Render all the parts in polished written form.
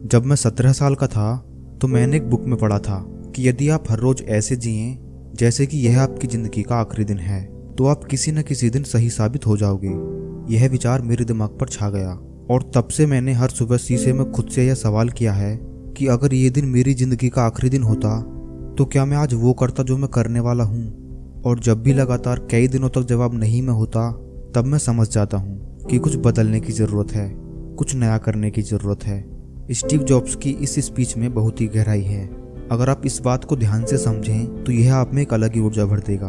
जब मैं 17 साल का था तो मैंने एक बुक में पढ़ा था कि यदि आप हर रोज ऐसे जिएं जैसे कि यह आपकी जिंदगी का आखिरी दिन है तो आप किसी न किसी दिन सही साबित हो जाओगे। यह विचार मेरे दिमाग पर छा गया और तब से मैंने हर सुबह शीशे में खुद से यह सवाल किया है कि अगर ये दिन मेरी जिंदगी का आखिरी दिन होता तो क्या मैं आज वो करता जो मैं करने वाला हूँ। और जब भी लगातार कई दिनों तक जवाब नहीं में होता तब मैं समझ जाता हूँ कि कुछ बदलने की ज़रूरत है, कुछ नया करने की ज़रूरत है। स्टीव जॉब्स की इस स्पीच में बहुत ही गहराई है। अगर आप इस बात को ध्यान से समझें तो यह आप में एक अलग ही ऊर्जा भर देगा।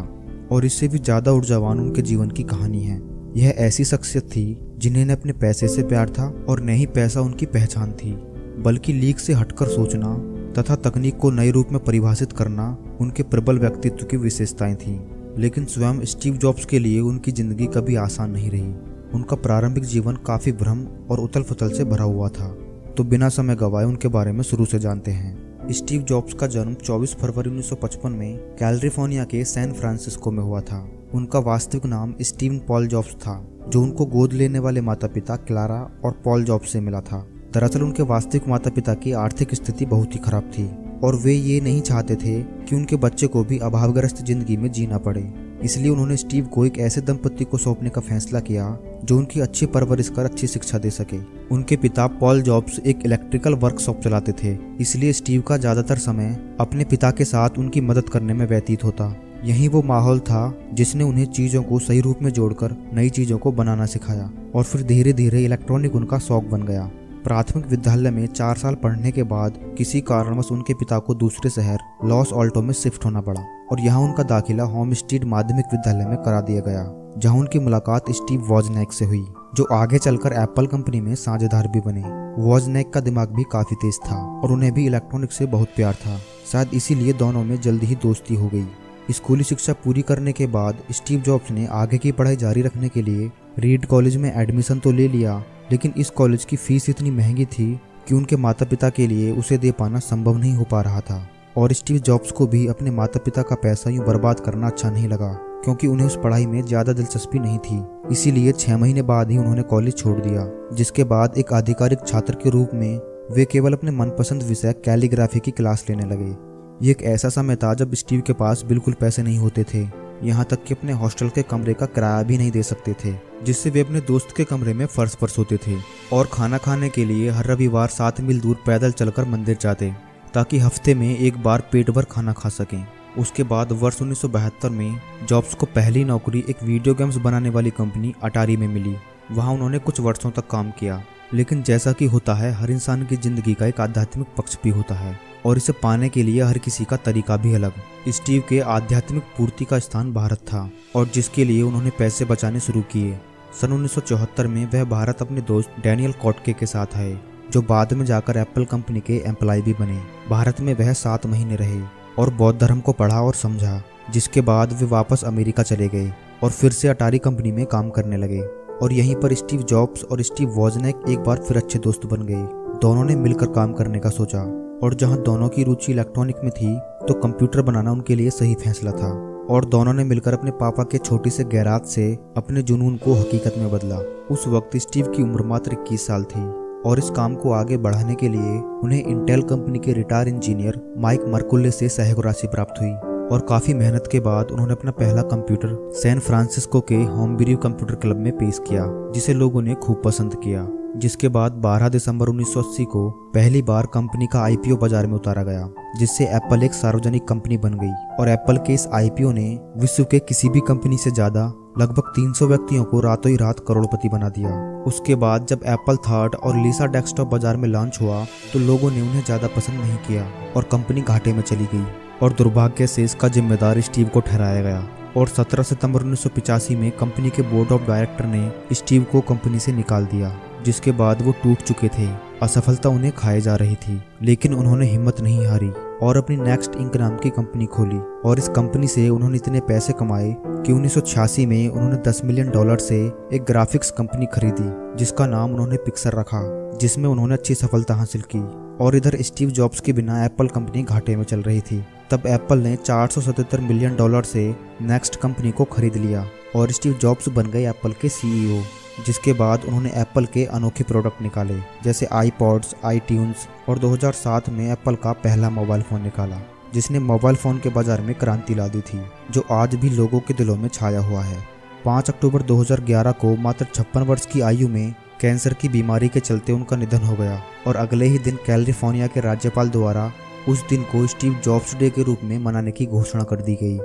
और इससे भी ज़्यादा ऊर्जावान उनके जीवन की कहानी है। यह ऐसी शख्सियत थी जिन्हें न अपने पैसे से प्यार था और न ही पैसा उनकी पहचान थी, बल्कि लीक से हटकर सोचना तथा तकनीक को नए रूप में परिभाषित करना उनके प्रबल व्यक्तित्व की विशेषताएं थीं। लेकिन स्वयं स्टीव जॉब्स के लिए उनकी जिंदगी कभी आसान नहीं रही। उनका प्रारंभिक जीवन काफ़ी भ्रम और उथल पुथल से भरा हुआ था। तो बिना समय गवाए उनके बारे में शुरू से जानते हैं। स्टीव जॉब्स का जन्म 24 फरवरी 1955 में कैलिफोर्निया के सैन फ्रांसिस्को में हुआ था। उनका वास्तविक नाम स्टीवन पॉल जॉब्स था, जो उनको गोद लेने वाले माता पिता क्लारा और पॉल जॉब्स से मिला था। दरअसल उनके वास्तविक माता पिता की आर्थिक स्थिति बहुत ही खराब थी और वे ये नहीं चाहते थे कि उनके बच्चे को भी अभावग्रस्त जिंदगी में जीना पड़े। इसलिए उन्होंने स्टीव को एक ऐसे दंपति को सौंपने का फैसला किया जो उनकी अच्छी परवरिश कर अच्छी शिक्षा दे सके। उनके पिता पॉल जॉब्स एक इलेक्ट्रिकल वर्कशॉप चलाते थे, इसलिए स्टीव का ज़्यादातर समय अपने पिता के साथ उनकी मदद करने में व्यतीत होता। यही वो माहौल था जिसने उन्हें चीज़ों को सही रूप में जोड़कर नई चीज़ों को बनाना सिखाया और फिर धीरे धीरे इलेक्ट्रॉनिक उनका शौक बन गया। प्राथमिक विद्यालय में 4 साल पढ़ने के बाद किसी कारणवश उनके पिता को दूसरे शहर लॉस ऑल्टो में शिफ्ट होना पड़ा और यहाँ उनका दाखिला होमस्टीड माध्यमिक विद्यालय में करा दिया गया, जहाँ उनकी मुलाकात स्टीव वॉजनैक से हुई, जो आगे चलकर एप्पल कंपनी में साझेदार भी बने। वॉजनैक का दिमाग भी काफी तेज था और उन्हें भी इलेक्ट्रॉनिक से बहुत प्यार था। शायद इसीलिए दोनों में जल्द ही दोस्ती हो गई। स्कूली शिक्षा पूरी करने के बाद स्टीव जॉब्स ने आगे की पढ़ाई जारी रखने के लिए रीड कॉलेज में एडमिशन तो ले लिया, लेकिन इस कॉलेज की फीस इतनी महंगी थी कि उनके माता पिता के लिए उसे दे पाना संभव नहीं हो पा रहा था। और स्टीव जॉब्स को भी अपने माता पिता का पैसा यूं बर्बाद करना अच्छा नहीं लगा, क्योंकि उन्हें उस पढ़ाई में ज़्यादा दिलचस्पी नहीं थी। इसीलिए 6 महीने बाद ही उन्होंने कॉलेज छोड़ दिया, जिसके बाद एक आधिकारिक छात्र के रूप में वे केवल अपने मनपसंद विषय कैलीग्राफी की क्लास लेने लगे। ये एक ऐसा समय था जब स्टीव के पास बिल्कुल पैसे नहीं होते थे, यहाँ तक कि अपने हॉस्टल के कमरे का किराया भी नहीं दे सकते थे, जिससे वे अपने दोस्त के कमरे में फर्श पर सोते थे और खाना खाने के लिए हर रविवार 7 मील दूर पैदल चलकर मंदिर जाते ताकि हफ्ते में एक बार पेट भर खाना खा सकें। उसके बाद वर्ष 1972 में जॉब्स को पहली नौकरी एक वीडियो गेम्स बनाने वाली कंपनी अटारी में मिली। वहाँ उन्होंने कुछ वर्षों तक काम किया, लेकिन जैसा कि होता है हर इंसान की जिंदगी का एक आध्यात्मिक पक्ष भी होता है और इसे पाने के लिए हर किसी का तरीका भी अलग। स्टीव के आध्यात्मिक पूर्ति का स्थान भारत था और जिसके लिए उन्होंने पैसे बचाने शुरू किए। सन 1974 में वह भारत अपने दोस्त डैनियल कॉटके के साथ आए, जो बाद में जाकर एप्पल कंपनी के एम्प्लॉय भी बने। भारत में वह 7 महीने रहे और बौद्ध धर्म को पढ़ा और समझा, जिसके बाद वे वापस अमेरिका चले गए और फिर से अटारी कंपनी में काम करने लगे। और यहीं पर स्टीव जॉब्स और स्टीव वॉजनैक एक बार फिर अच्छे दोस्त बन गए। दोनों ने मिलकर काम करने का सोचा और जहां दोनों की रुचि इलेक्ट्रॉनिक में थी तो कंप्यूटर बनाना उनके लिए सही फैसला था। और दोनों ने मिलकर अपने पापा के छोटे से गैराज से अपने जुनून को हकीकत में बदला। उस वक्त स्टीव की उम्र मात्र 21 साल थी और इस काम को आगे बढ़ाने के लिए उन्हें इंटेल कंपनी के रिटायर इंजीनियर माइक मर्कुले से सहयोग राशि प्राप्त हुई। और काफ़ी मेहनत के बाद उन्होंने अपना पहला कंप्यूटर सैन फ्रांसिस्को के होमब्रू कंप्यूटर क्लब में पेश किया, जिसे लोगों ने खूब पसंद किया। जिसके बाद 12 दिसंबर 1980 को पहली बार कंपनी का आईपीओ बाजार में उतारा गया, जिससे एप्पल एक सार्वजनिक कंपनी बन गई। और एप्पल के इस आईपीओ ने विश्व के किसी भी कंपनी से ज़्यादा लगभग 300 व्यक्तियों को रातों ही रात करोड़पति बना दिया। उसके बाद जब एप्पल थर्ड और लीसा डेस्कटॉप बाजार में लॉन्च हुआ तो लोगों ने उन्हें ज़्यादा पसंद नहीं किया और कंपनी घाटे में चली गई और दुर्भाग्य से इसका जिम्मेदार स्टीव को ठहराया गया। और 17 सितंबर 1985 में कंपनी के बोर्ड ऑफ डायरेक्टर ने स्टीव को कंपनी से निकाल दिया, जिसके बाद वो टूट चुके थे। असफलता उन्हें खाए जा रही थी, लेकिन उन्होंने हिम्मत नहीं हारी और अपनी नेक्स्ट इंक नाम की कंपनी खोली। और इस कंपनी से उन्होंने इतने पैसे कमाए कि 1986 में उन्होंने $10 मिलियन से एक ग्राफिक्स कंपनी खरीदी, जिसका नाम उन्होंने पिक्सर रखा, जिसमें उन्होंने अच्छी सफलता हासिल की। और इधर स्टीव जॉब्स के बिना एप्पल कंपनी घाटे में चल रही थी। तब एप्पल ने $477 मिलियन से नेक्स्ट कंपनी को खरीद लिया और स्टीव जॉब्स बन गए एप्पल के सीईओ। जिसके बाद उन्होंने एप्पल के अनोखे प्रोडक्ट निकाले, जैसे आईपॉड्स, आईट्यून्स, और 2007 में एप्पल का पहला मोबाइल फ़ोन निकाला, जिसने मोबाइल फ़ोन के बाजार में क्रांति ला दी थी, जो आज भी लोगों के दिलों में छाया हुआ है। 5 अक्टूबर 2011 को मात्र 56 वर्ष की आयु में कैंसर की बीमारी के चलते उनका निधन हो गया, और अगले ही दिन कैलिफोर्निया के राज्यपाल द्वारा उस दिन को स्टीव जॉब्स डे के रूप में मनाने की घोषणा कर दी गई।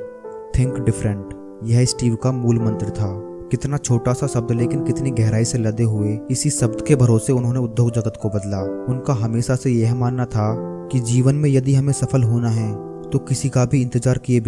थिंक डिफरेंट, यह स्टीव का मूल मंत्र था। कितना छोटा सा शब्द लेकिन कितनी गहराई से लदे हुए इसी शब्द के भरोसे उन्होंने उद्योग जगत को बदला। उनका हमेशा से यह मानना था कि जीवन में यदि हमें सफल होना है तो किसी का भी इंतजार किए